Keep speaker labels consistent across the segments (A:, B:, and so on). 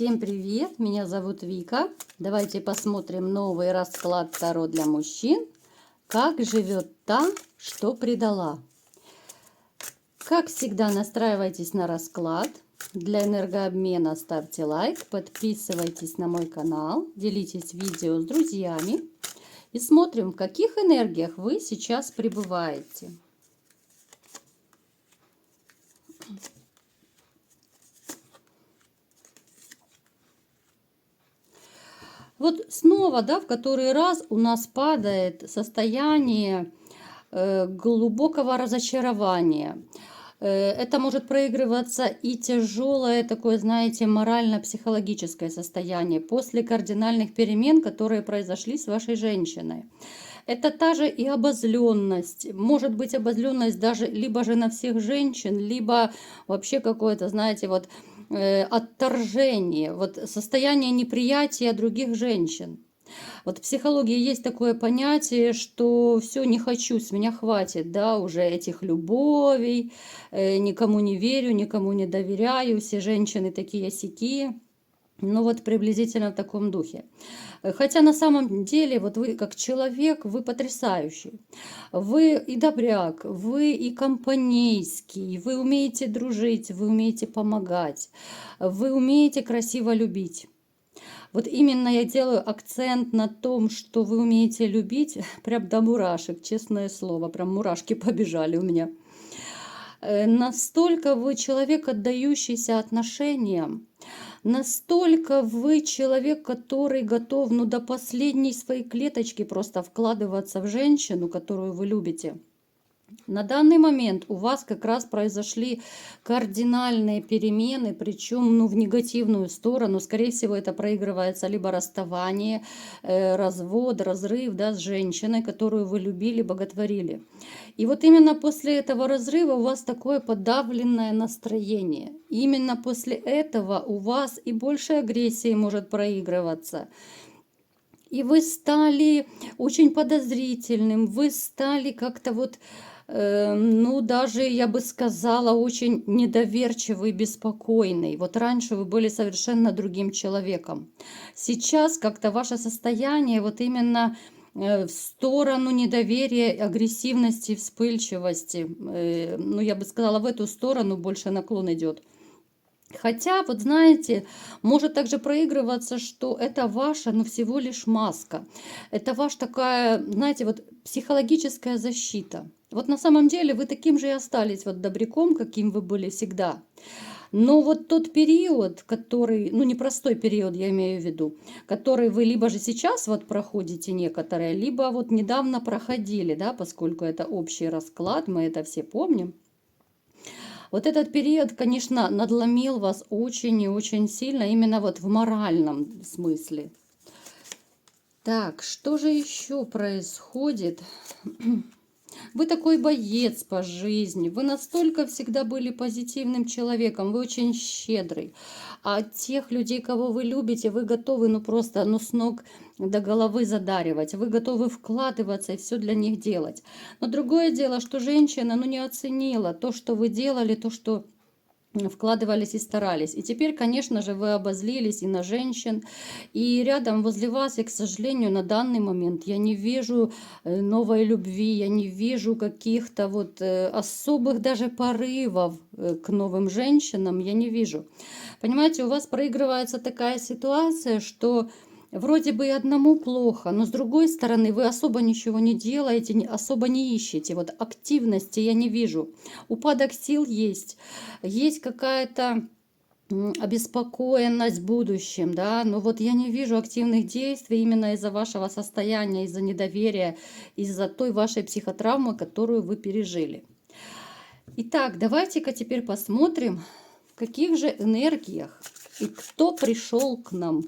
A: Всем привет, меня зовут Вика. Давайте посмотрим новый расклад Таро для мужчин. Как живет та, что предала. Как всегда, настраивайтесь на расклад. Для энергообмена ставьте лайк, подписывайтесь на мой канал, делитесь видео с друзьями. И смотрим, в каких энергиях вы сейчас пребываете. Вот снова, да, в который раз у нас падает состояние глубокого разочарования. Это может проигрываться и тяжелое такое, знаете, морально-психологическое состояние после кардинальных перемен, которые произошли с вашей женщиной. Это та же и обозленность. Может быть обозленность даже либо же на всех женщин, либо вообще какое-то, знаете, вот отторжение, вот состояние неприятия других женщин. Вот в психологии есть такое понятие, что все, не хочу, с меня хватит, да, уже этих любовей, никому не верю, никому не доверяю, все женщины такие-сякие. Ну вот приблизительно в таком духе. Хотя на самом деле, вот вы как человек, вы потрясающий. Вы и добряк, вы и компанейский, вы умеете дружить, вы умеете помогать, вы умеете красиво любить. Вот именно я делаю акцент на том, что вы умеете любить, прям до мурашек, честное слово, прям мурашки побежали у меня. Настолько вы человек, отдающийся отношениям, настолько вы человек, который готов, ну, до последней своей клеточки просто вкладываться в женщину, которую вы любите. На данный момент у вас как раз произошли кардинальные перемены, причем ну, в негативную сторону. Скорее всего, это проигрывается либо расставание, развод, разрыв, да, с женщиной, которую вы любили, боготворили. И вот именно после этого разрыва у вас такое подавленное настроение. Именно после этого у вас и больше агрессии может проигрываться. И вы стали очень подозрительным, вы стали как-то вот ну, даже, я бы сказала, очень недоверчивый, беспокойный. Вот раньше вы были совершенно другим человеком. Сейчас как-то ваше состояние вот именно в сторону недоверия, агрессивности, вспыльчивости. Ну, я бы сказала, в эту сторону больше наклон идет. Хотя, вот знаете, может также проигрываться, что это ваша, ну, всего лишь маска. Это ваша такая, знаете, вот психологическая защита. Вот на самом деле вы таким же и остались вот добряком, каким вы были всегда. Но вот тот период, который, ну, непростой период, я имею в виду, который вы либо же сейчас вот проходите некоторые, либо вот недавно проходили, да, поскольку это общий расклад, мы это все помним. Вот этот период, конечно, надломил вас очень и очень сильно, именно вот в моральном смысле. Так, что же еще происходит? Вы такой боец по жизни, вы настолько всегда были позитивным человеком, вы очень щедрый. А тех людей, кого вы любите, вы готовы, ну просто, ну с ног до головы задаривать. Вы готовы вкладываться и все для них делать. Но другое дело, что женщина, ну не оценила то, что вы делали, то, что вкладывались и старались. И теперь, конечно же, вы обозлились и на женщин, и рядом возле вас, и, к сожалению, на данный момент я не вижу новой любви, я не вижу каких-то вот особых даже порывов к новым женщинам, я не вижу. Понимаете, у вас проигрывается такая ситуация, что вроде бы и одному плохо, но с другой стороны вы особо ничего не делаете, особо не ищете. Вот активности я не вижу. Упадок сил есть. Есть какая-то обеспокоенность будущим, да, но вот я не вижу активных действий именно из-за вашего состояния, из-за недоверия, из-за той вашей психотравмы, которую вы пережили. Итак, давайте-ка теперь посмотрим, в каких же энергиях и кто пришел к нам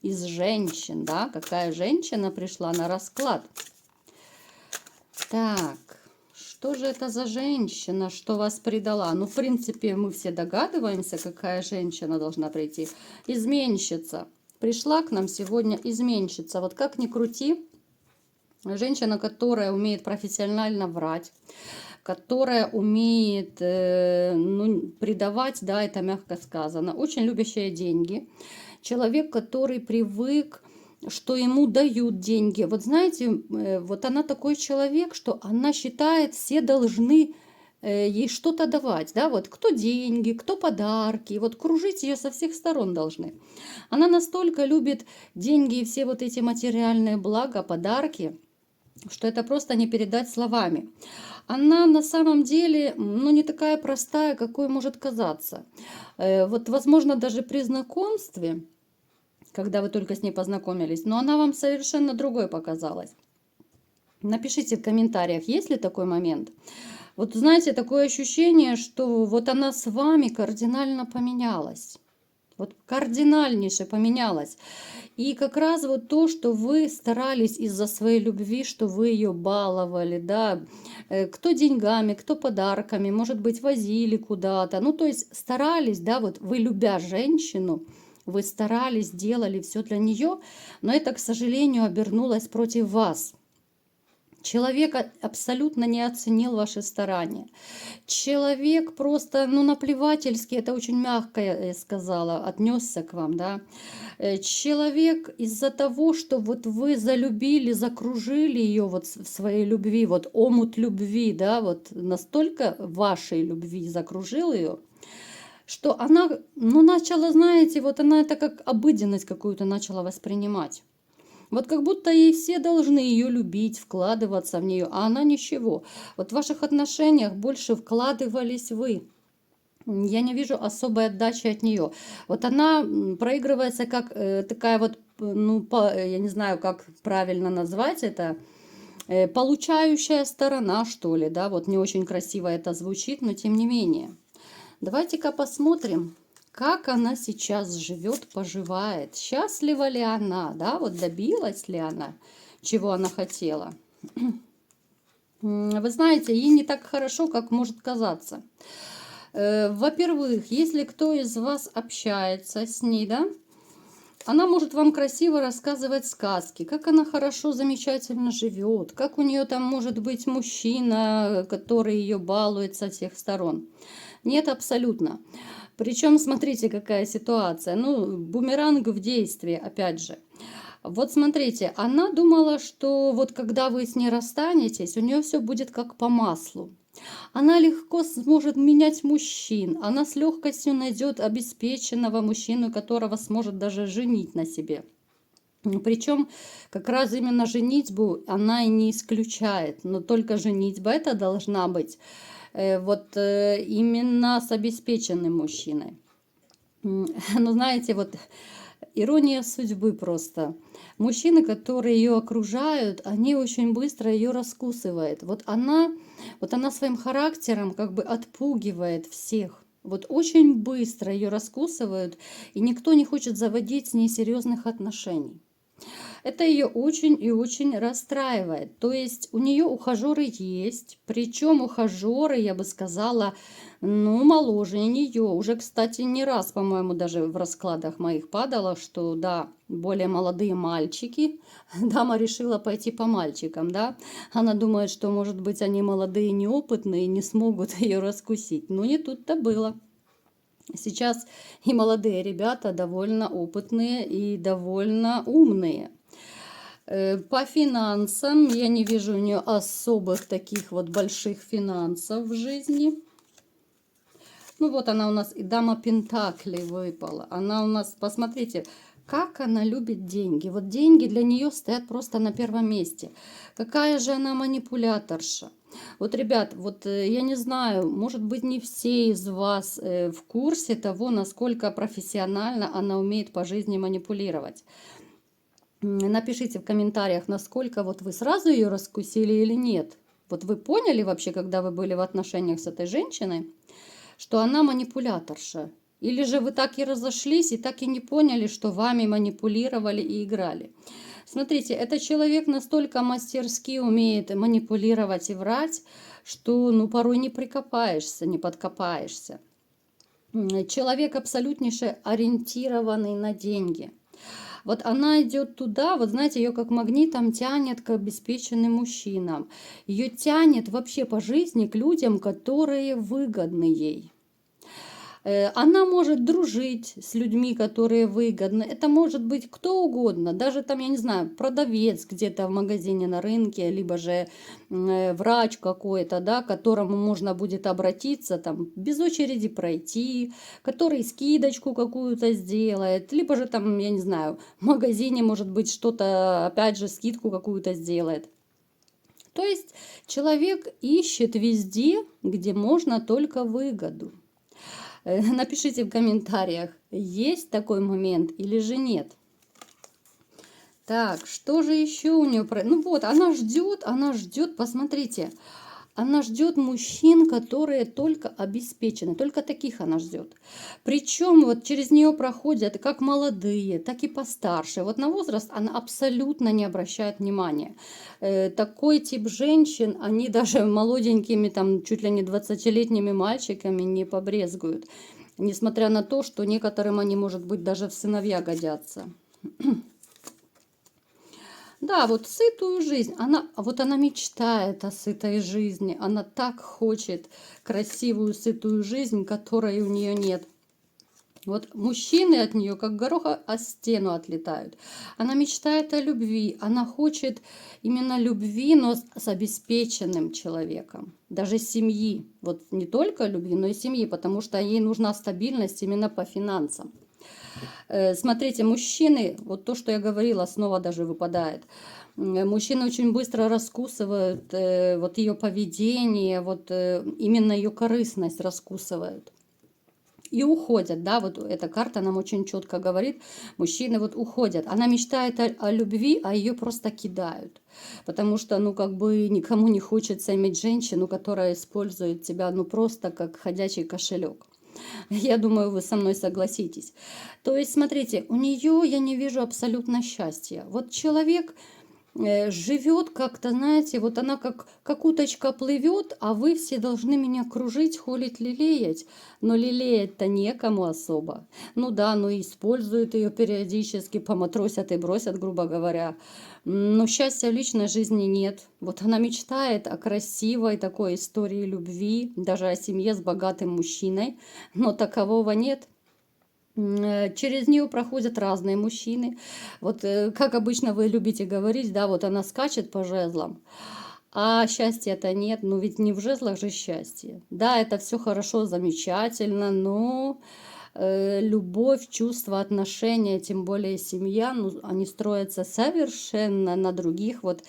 A: из женщин, да, какая женщина пришла на расклад. Так, что же это за женщина, что вас предала? Ну, в принципе, мы все догадываемся, какая женщина должна прийти. Изменщица. Пришла к нам сегодня изменщица. Вот как ни крути, женщина, которая умеет профессионально врать, которая умеет ну, предавать, да, это мягко сказано, очень любящая деньги. Человек, который привык, что ему дают деньги. Вот знаете, вот она такой человек, что она считает, все должны ей что-то давать, да, вот кто деньги, кто подарки, вот кружить ее со всех сторон должны. Она настолько любит деньги и все вот эти материальные блага, подарки, что это просто не передать словами. Она на самом деле, ну, не такая простая, какой может казаться. Вот, возможно, даже при знакомстве, когда вы только с ней познакомились, но она вам совершенно другой показалась. Напишите в комментариях, есть ли такой момент. Вот знаете, такое ощущение, что вот она с вами кардинально поменялась. Вот кардинальнейше поменялась. И как раз вот то, что вы старались из-за своей любви, что вы ее баловали, да, кто деньгами, кто подарками, может быть, возили куда-то. Ну, то есть старались, да, вот вы, любя женщину, вы старались, делали все для нее, но это, к сожалению, обернулось против вас. Человек абсолютно не оценил ваши старания. Человек просто, ну, наплевательски, это очень мягко я сказала, отнесся к вам, да. Человек из-за того, что вот вы залюбили, закружили ее вот в своей любви, вот омут любви, да, вот настолько вашей любви закружил ее, что она, ну, начала, знаете, вот она это как обыденность какую-то начала воспринимать. Вот как будто ей все должны ее любить, вкладываться в нее, а она ничего. Вот в ваших отношениях больше вкладывались вы. Я не вижу особой отдачи от нее. Вот она проигрывается как такая вот, ну, я не знаю, как правильно назвать это, получающая сторона, что ли, да, вот не очень красиво это звучит, но тем не менее. Давайте-ка посмотрим, как она сейчас живет, поживает. Счастлива ли она, да, вот добилась ли она, чего она хотела. Вы знаете, ей не так хорошо, как может казаться. Во-первых, если кто из вас общается с ней, да, она может вам красиво рассказывать сказки, как она хорошо, замечательно живет, как у нее там может быть мужчина, который ее балует со всех сторон. Нет, абсолютно. Причем, смотрите, какая ситуация. Ну, бумеранг в действии, опять же. Вот смотрите, она думала, что вот когда вы с ней расстанетесь, у нее все будет как по маслу. Она легко сможет менять мужчин. Она с легкостью найдет обеспеченного мужчину, которого сможет даже женить на себе. Причем как раз именно женитьбу она и не исключает. Но только женитьба это должна быть вот именно с обеспеченным мужчиной. Ну, знаете, вот ирония судьбы просто. Мужчины, которые ее окружают, они очень быстро ее раскусывают. Вот она своим характером как бы отпугивает всех. Вот очень быстро ее раскусывают, и никто не хочет заводить с ней серьезных отношений. Это ее очень и очень расстраивает. То есть у нее ухажеры есть, причем ухажеры, я бы сказала, ну, моложе нее. Уже, кстати, не раз, по-моему, даже в раскладах моих падало, что, да, более молодые мальчики. Дама решила пойти по мальчикам, да. Она думает, что, может быть, они молодые, неопытные, не смогут ее раскусить. Но не тут-то было. Сейчас и молодые ребята довольно опытные и довольно умные. По финансам я не вижу у нее особых таких вот больших финансов в жизни. Ну вот она у нас и дама Пентаклей выпала. Она у нас, посмотрите, как она любит деньги. Вот деньги для нее стоят просто на первом месте. Какая же она манипуляторша. Вот, ребят, вот я не знаю, может быть, не все из вас в курсе того, насколько профессионально она умеет по жизни манипулировать. Напишите в комментариях, насколько вот вы сразу ее раскусили или нет. Вот вы поняли вообще, когда вы были в отношениях с этой женщиной, что она манипуляторша? Или же вы так и разошлись и так и не поняли, что вами манипулировали и играли? Смотрите, этот человек настолько мастерски умеет манипулировать и врать, что ну порой не прикопаешься, не подкопаешься. Человек абсолютнейше ориентированный на деньги. Вот она идет туда, вот знаете, ее как магнитом тянет к обеспеченным мужчинам. Ее тянет вообще по жизни к людям, которые выгодны ей. Она может дружить с людьми, которые выгодны. Это может быть кто угодно, даже там, я не знаю, продавец где-то в магазине на рынке, либо же врач какой-то, да, к которому можно будет обратиться, там, без очереди пройти, который скидочку какую-то сделает, либо же там, я не знаю, в магазине, может быть, что-то, опять же, скидку какую-то сделает. То есть человек ищет везде, где можно только выгоду. Напишите в комментариях, есть такой момент или же нет. Так, что же еще у нее? Ну вот, она ждет, посмотрите. Она ждет мужчин, которые только обеспечены. Только таких она ждет. Причем вот через нее проходят как молодые, так и постарше. Вот на возраст она абсолютно не обращает внимания. Такой тип женщин, они даже молоденькими, там чуть ли не 20-летними мальчиками не побрезгуют. Несмотря на то, что некоторым они, может быть, даже в сыновья годятся. Да, вот сытую жизнь, она мечтает о сытой жизни, она так хочет красивую сытую жизнь, которой у нее нет. Вот мужчины от нее как гороха о стену отлетают. Она мечтает о любви, она хочет именно любви, но с обеспеченным человеком, даже семьи. Вот не только любви, но и семьи, потому что ей нужна стабильность именно по финансам. Смотрите, мужчины, вот то, что я говорила, снова даже выпадает. Мужчины очень быстро раскусывают вот ее поведение, вот именно ее корыстность раскусывают. И уходят, да, вот эта карта нам очень четко говорит, мужчины вот уходят. Она мечтает о любви, а ее просто кидают. Потому что, ну, как бы никому не хочется иметь женщину, которая использует тебя, ну, просто как ходячий кошелек. Я думаю, вы со мной согласитесь. То есть, смотрите, у нее я не вижу абсолютно счастья. Вот человек живет как-то, знаете, вот она как уточка плывет, а вы все должны меня кружить, холить, лелеять. Но лелеять-то некому особо. Ну да, ну используют ее периодически, поматросят и бросят, грубо говоря. Но счастья в личной жизни нет. Вот она мечтает о красивой такой истории любви, даже о семье с богатым мужчиной, но такового нет. Через нее проходят разные мужчины. Вот как обычно вы любите говорить, да, вот она скачет по жезлам, а счастья-то нет. Ну ведь не в жезлах же счастье. Да, это все хорошо, замечательно, но любовь, чувства, отношения, тем более семья, ну, они строятся совершенно на других вот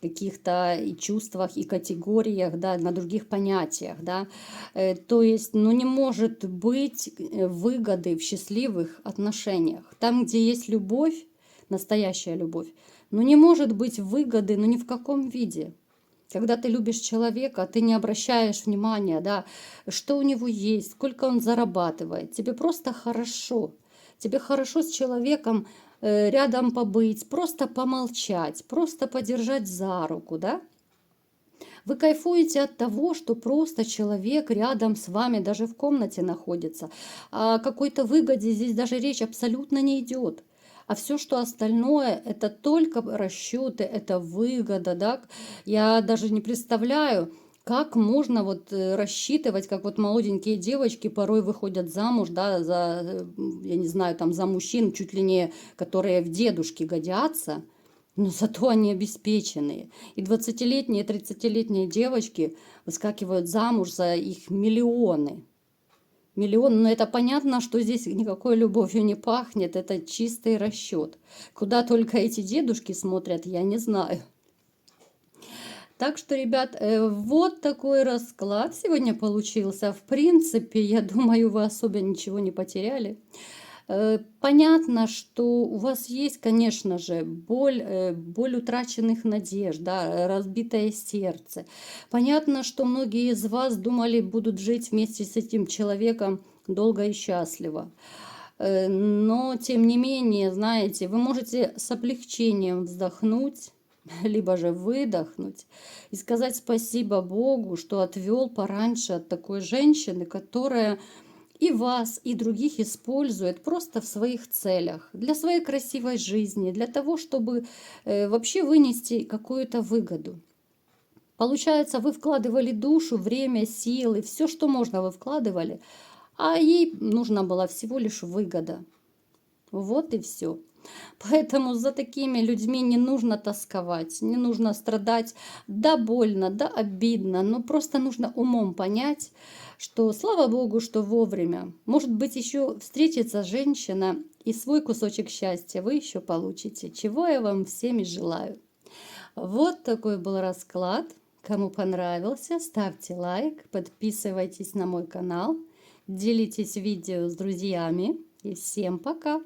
A: каких-то и чувствах, и категориях, да, на других понятиях, да. То есть, ну, не может быть выгоды в счастливых отношениях. Там, где есть любовь, настоящая любовь, ну, не может быть выгоды, ну, ни в каком виде. Когда ты любишь человека, ты не обращаешь внимания, да, что у него есть, сколько он зарабатывает. Тебе просто хорошо. Тебе хорошо с человеком рядом побыть, просто помолчать, просто подержать за руку, да? Вы кайфуете от того, что просто человек рядом с вами даже в комнате находится. О какой-то выгоде здесь даже речь абсолютно не идет. А все, что остальное, это только расчеты, это выгода, да. Я даже не представляю, как можно вот рассчитывать, как вот молоденькие девочки порой выходят замуж, да, я не знаю, там за мужчин, чуть ли не, которые в дедушки годятся, но зато они обеспеченные. И 20-летние, 30-летние девочки выскакивают замуж за их миллионы. Миллион, но это понятно, что здесь никакой любовью не пахнет, это чистый расчет. Куда только эти дедушки смотрят, я не знаю. Так что, ребят, вот такой расклад сегодня получился. В принципе, я думаю, вы особо ничего не потеряли. Понятно, что у вас есть, конечно же, боль утраченных надежд, да, разбитое сердце. Понятно, что многие из вас думали, будут жить вместе с этим человеком долго и счастливо. Но, тем не менее, знаете, вы можете с облегчением вздохнуть, либо же выдохнуть и сказать спасибо Богу, что отвел пораньше от такой женщины, которая и вас, и других использует просто в своих целях, для своей красивой жизни, для того, чтобы вообще вынести какую-то выгоду. Получается, вы вкладывали душу, время, силы, все, что можно, вы вкладывали, а ей нужна была всего лишь выгода. Вот и все. Поэтому за такими людьми не нужно тосковать, не нужно страдать. Да, больно, да, обидно, но просто нужно умом понять, что, слава Богу, что вовремя. Может быть, еще встретится женщина, и свой кусочек счастья вы еще получите, чего я вам всем и желаю. Вот такой был расклад. Кому понравился, ставьте лайк, подписывайтесь на мой канал, делитесь видео с друзьями. И всем пока!